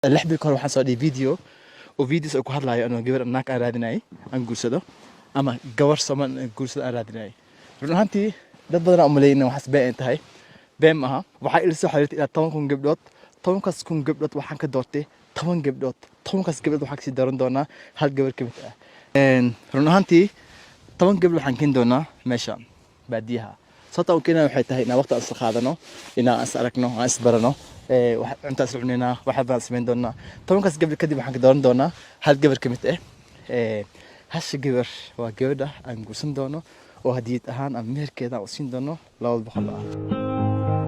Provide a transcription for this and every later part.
اللحظة الكور waxaan soo dhigay video oo videos ku hadlayo anoo gabar naag aan raadinay aan guursado ama gabar Soomaan guursado aan raadinay run ahaantii dad badan oo maleeyna waxaas been tahay been ma aha waxa ila soo xiriirtay ilaa 10,000 gabdhood 10,000 gabdhood waxaan ka doortay 10 gabdhood 10,000 gabdhood waxaan ka sii dooran doonaa hal gabar ka mid ah run ahaantii 10 gabdhood waxaan keen doonaa meesha baadiyaha sababta oo keenay waxay tahay in waqti aan is qaadano in aan is aragno aan is barano waxa intaas cunina waxa baan sameyn doonaa 10kaas gabdhood kadib waxaan ka dooran doonaa hal gabar ka mid ah hash gabar waa gabadha aan guursan doono oo hadiyad ahaan aan meherkeeda u siin doono 200 ah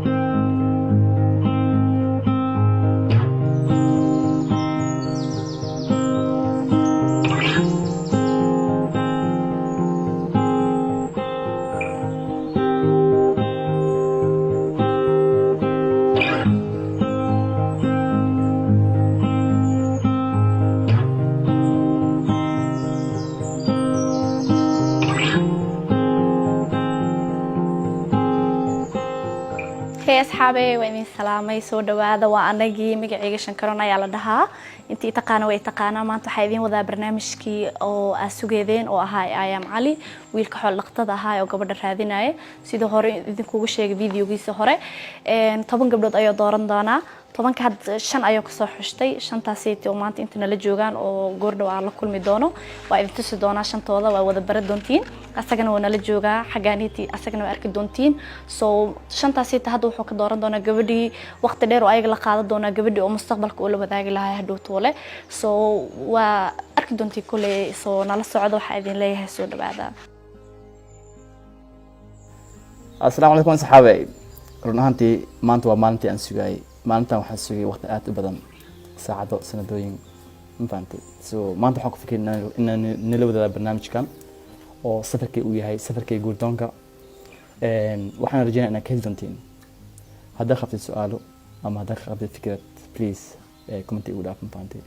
أصحابي وين سلامي سود وهذا وأنا جي مجيء شنكرنا يلا دها أنتي تقانا ويتقانا ما أنتوا حايدين وذا برنامج كي أو السجيدين أو هاي أيام علي ويلكحول لقطة هاي أو قبل هذين هاي سيدو هوري إذا كوجش فيديو جيس هوري طبعا قبل أيام دارن دانا طبعا كهاد شن أيام كسر حشتي شن تاسيتي وما أنت إنتنا لجوجان أو جوردو على كل ميدانو وإذا تسدونا شن طاولة وذا برد دونتين أسجن ونا لجوجا حاجانيتي أسجن وأركض دونتين شن تاسيتي هادو حك دارن دانا قبلي وقت دير وأيق لقاعدة دانا قبلي ومستقبل كله بدايق لها هدو طولة وأركض دونتي كله نال الصعود وحيدين ليه سود بعدها. السلام عليكم صحابي رنانتي مانتوا مانتي أنسوي مانتا waxaan sugay waqti aad u badan saacado sanadooyin maanta maanta waxaan ku fikirinaa in nala wada barnaamijkan oo safarkay uu yahay safarkay guurdoonka waxaan rajaynayaa inaad ka heli doontiin haddaad qabtid su'aalo ama haddaad qabtid fikrad please comment igu dhaaf maanta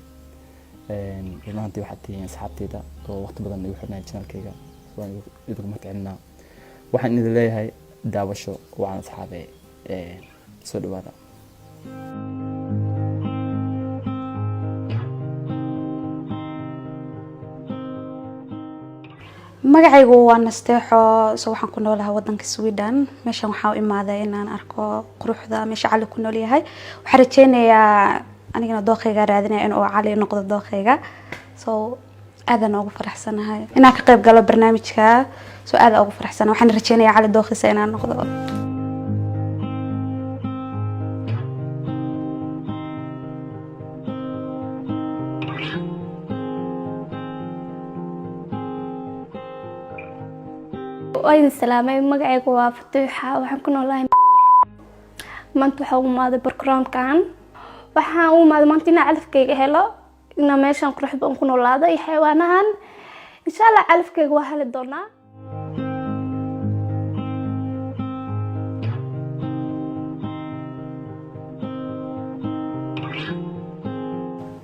runtii waxaad tihiin asxaabteyda oo waqti badan igu xirnaa channelkayga waan idinku mahadcelinaa waxaan idin leeyahay daawasho waan asxaabay soo dhawaada magacaygu waa nasteexo soo waxaan ku noolahay wadanka Sweden meeshan waxaan u imaaday inaan arko quruxda meesha Cali ku nool yahay waxaan rajeynayaa anigana dooqeyga raadinaya in uu Cali noqdo dooqeyga soo aadan ugu faraxsanahay inaan ka qayb galo barnaamijka soo aad ugu faraxsanahay waxaan rajeynayaa Cali dooqiisa inaan noqdo وين سلامي مقعي قوا فتوحة وحن كنا والله ما انتو حاو ماذا بركرام كان وحاو ماذا ما انتنا علف كيك هلا إنا ماشا نقرح بقى نكون ولادا يحيوانهن إن شاء الله علف كيك واحد الدورنا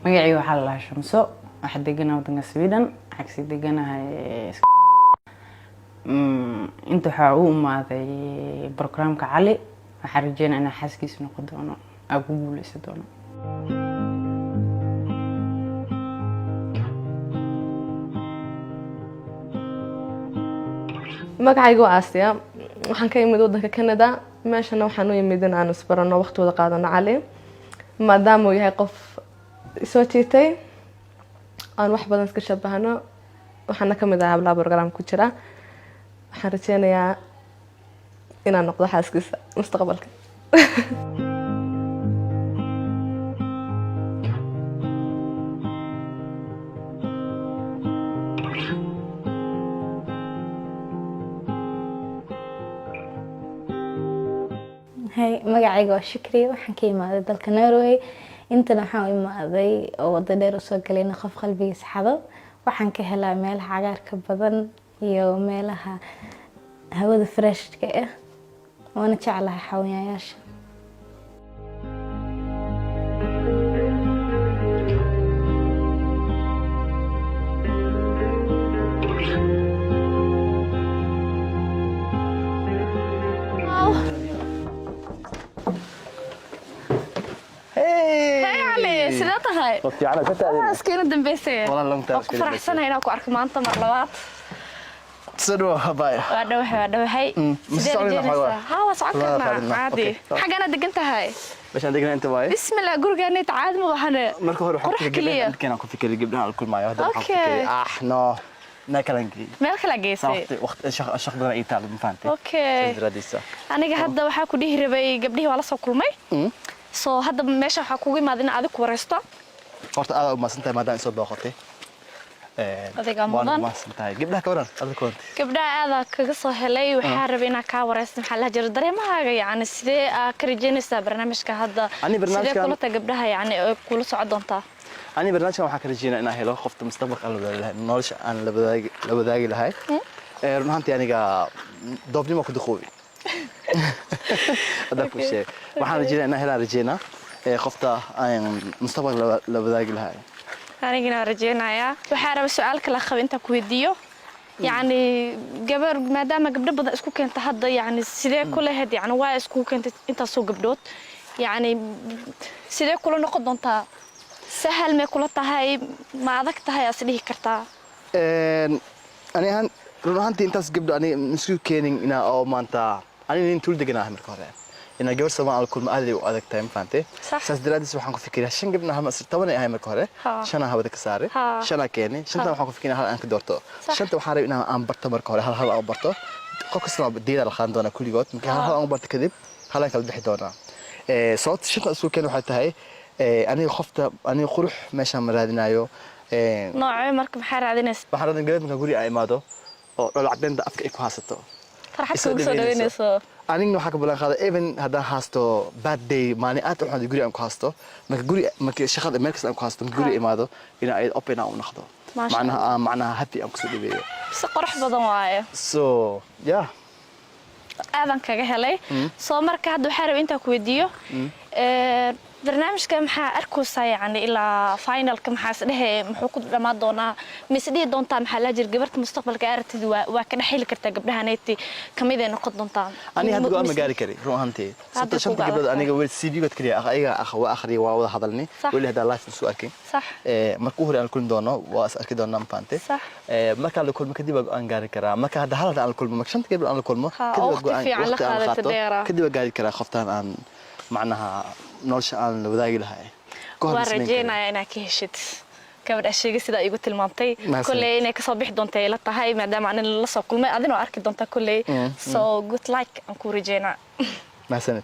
مقعي وحال الله شمسو واحد ديقنا ودنقا سويدن عكسي ديقنا هاي inta waxa uu umaaday barnaamijka Cali waxa rajeenaa inaan xaskiisa noqon doono agu guuleysan doono magacaygu waa Aasiya waxaan ka imid wadanka Canada meeshana waxaan u imid in aan isbarano waqti wada qaadano Cali maadaama uu yahay qof soo jiitay aan wax badan iska shabahano waxaana kamid ah hablaha barnaamijka ku jira waxaan rajeynayaa inaan noqdo xaaskiisa mustaqbalka هاي magacayga waa Shukri waxaan ka imaaday dalka Norway intana waxaan u imaaday oo wada dheer soo galayna qof qalbigiisa xado waxaan ka helaa meelaha cagaarka badan iyo meelaha hawada freshka ah waana jeclahay xayawaanyaasha هاي علي سيدات tahay waqti ana ka askina dambeysay Walaal long time ku faraxsanahay inaan ku arko maanta mar labaad sidoo habaya waa dhawahay ها وسعكرنا عادي حاجة أنا دقنت هاي باش عندك انت واي بسم الله قرقة نيت عاد ما وحنا marka hore waxa ku gabdhaha كان اكو فكر gabdhaha alkul maayo hada waxa ku no na kalangi meel kala geysay waqti shaqo badan ay taal ma fahantay okay aniga hadda waxa ku dhihi rabay gabdhihi waa la soo kulmay soo hadda meesha waxa kugu imaadina adiga ku wareysto horta aad u maasantahay maadaama soo booqatay adiga mudan maasantahay gabdhaha ka waran adiga koonti gabdhaha aad kaga soo helay waxa rabay inaan ka wareysto maxaa la jira dareemahaaga yani sidee ka rajaynaysaa barnaamijka hadda sidee kula ta gabdhaha yani kula socod doontaa ani barnaamijkan waxa ka rajaynaa inaan helo qofta mustaqbalka la wadaagi lahayn nolosha aan la wadaagi lahayn runtii aniga doobnimo ku duqoobi هذا كل شيء waxaan rajeynaa inaan rajeynaa qofta aan mustaqbalka la wadaagi lahayn anigana rajeynaya waxa raba su'aal kala qab inta ku weydiiyo yani gabar maadaama gabdho badan isku keenta hadda yani sidee kula had yani waa isku keenta inta soo gabdhood yani sidee kula noqon doontaa sahal ma kula tahay ma adag tahay aslihi kartaa ani aan runtii intaas gabdho ani isku keenin ina oo maanta ani nin tul deganahay marka hore ina gabar Soomaali alkul ma aad u adag tahay maanta saas daraadis waxaan ku fikiraa shan gabdho hal masir taban ay marka hore shana hawada ka saaray shana keenay shanta waxaan ku fikiraa hal aan ka doorto shanta waxaan rabaa inaan aan barto marka hore hal aan barto qof kasta diida la qaan doona kulligood marka hal aan barto kadib hal aan kala bixi doona sababta shanta isku keenay waxay tahay aniga qofta aniga qurux meesha ma raadinayo noocay marka maxaa raadinaysaa waxaan raadin gabar marka guri ay imaado oo dhol caddeynta afka ay ku haasato farxad ku soo dhaweynayso anigna waxa ka balan qaada even hada haasto bad day maani aad waxaan guri aan ku haasto marka shaqada meel kasta aan ku haasto guri imaado ina ay open aan u noqdo macnaha happy aan ku soo dhaweeyo si qurux badan waaye so yeah aadan kaga helay soo marka hadda waxa rabay inta ku weydiiyo barnaamijka maxaa arkaysaa yani ilaa finalka maxaa isdhahay muxuu ku dhamaan doonaa misdii doontaa maxaa la jir gabarta mustaqbalka aragtid waa ka dhaxili kartaa gabdhahaneyti kamid ay noqon doontaa ani hadda go'aan ma gaari kari ruuxantii sabta shanta gabdhood aniga way CV god kaliya ayaga waa akhri waa wada hadalni wali hada live soo arkin marka hore aan kulmi doono waa is arki doonaa maanta marka la kulmo kadib aan gaari karaa marka hada hal aan kulmo marka shanta gabdhood aan la kulmo kadib gaari karaa qoftaan aan macnaha nolosha aan la wadaagi lahayn waan rajeynayaa inaad ka heshid gabadha sheegay sida igu tilmaantay kulay inay ka soo bixi doonto ila tahay maadaama aan la soo kulmay adina arki doonta kulay so good luck aan ku rajeynaa mahsanid